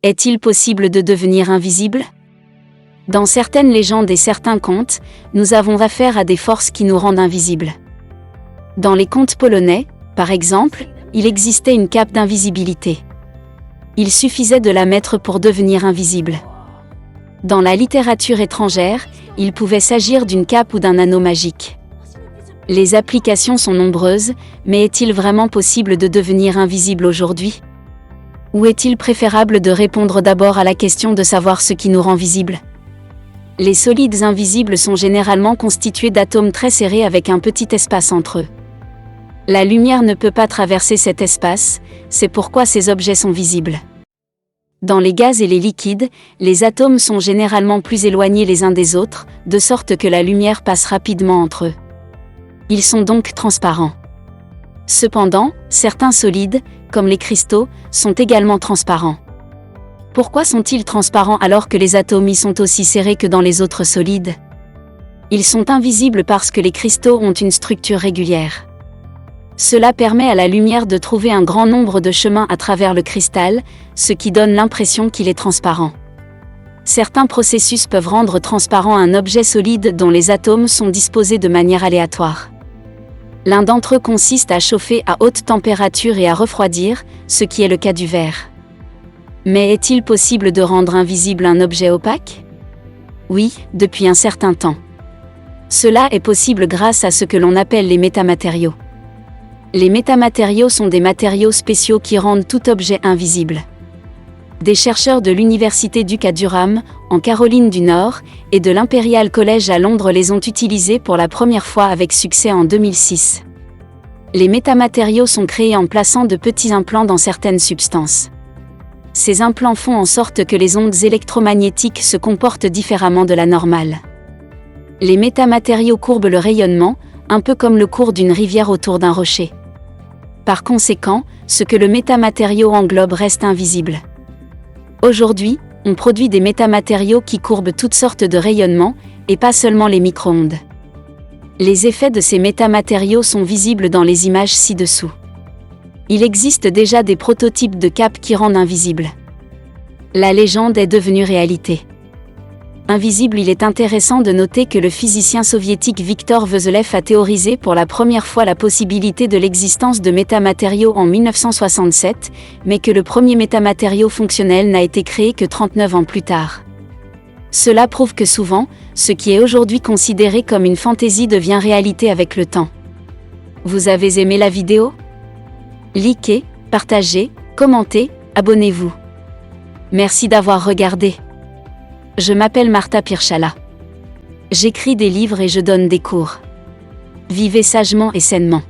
Est-il possible de devenir invisible? Dans certaines légendes et certains contes, nous avons affaire à des forces qui nous rendent invisibles. Dans les contes polonais, par exemple, il existait une cape d'invisibilité. Il suffisait de la mettre pour devenir invisible. Dans la littérature étrangère, il pouvait s'agir d'une cape ou d'un anneau magique. Les applications sont nombreuses, mais est-il vraiment possible de devenir invisible aujourd'hui? Ou est-il préférable de répondre d'abord à la question de savoir ce qui nous rend visibles? Les solides invisibles sont généralement constitués d'atomes très serrés avec un petit espace entre eux. La lumière ne peut pas traverser cet espace, c'est pourquoi ces objets sont visibles. Dans les gaz et les liquides, les atomes sont généralement plus éloignés les uns des autres, de sorte que la lumière passe rapidement entre eux. Ils sont donc transparents. Cependant, certains solides, comme les cristaux, sont également transparents. Pourquoi sont-ils transparents alors que les atomes y sont aussi serrés que dans les autres solides? Ils sont invisibles parce que les cristaux ont une structure régulière. Cela permet à la lumière de trouver un grand nombre de chemins à travers le cristal, ce qui donne l'impression qu'il est transparent. Certains processus peuvent rendre transparent un objet solide dont les atomes sont disposés de manière aléatoire. L'un d'entre eux consiste à chauffer à haute température et à refroidir, ce qui est le cas du verre. Mais est-il possible de rendre invisible un objet opaque? Oui, depuis un certain temps. Cela est possible grâce à ce que l'on appelle les métamatériaux. Les métamatériaux sont des matériaux spéciaux qui rendent tout objet invisible. Des chercheurs de l'Université Duke à Durham, en Caroline du Nord, et de l'Imperial College à Londres les ont utilisés pour la première fois avec succès en 2006. Les métamatériaux sont créés en plaçant de petits implants dans certaines substances. Ces implants font en sorte que les ondes électromagnétiques se comportent différemment de la normale. Les métamatériaux courbent le rayonnement, un peu comme le cours d'une rivière autour d'un rocher. Par conséquent, ce que le métamatériau englobe reste invisible. Aujourd'hui, on produit des métamatériaux qui courbent toutes sortes de rayonnements, et pas seulement les micro-ondes. Les effets de ces métamatériaux sont visibles dans les images ci-dessous. Il existe déjà des prototypes de capes qui rendent invisibles. La légende est devenue réalité. Invisible, il est intéressant de noter que le physicien soviétique Viktor Vezelev a théorisé pour la première fois la possibilité de l'existence de métamatériaux en 1967, mais que le premier métamatériau fonctionnel n'a été créé que 39 ans plus tard. Cela prouve que souvent, ce qui est aujourd'hui considéré comme une fantaisie devient réalité avec le temps. Vous avez aimé la vidéo? Likez, partagez, commentez, abonnez-vous. Merci d'avoir regardé. Je m'appelle Marta Pirchala. J'écris des livres et je donne des cours. Vivez sagement et sainement.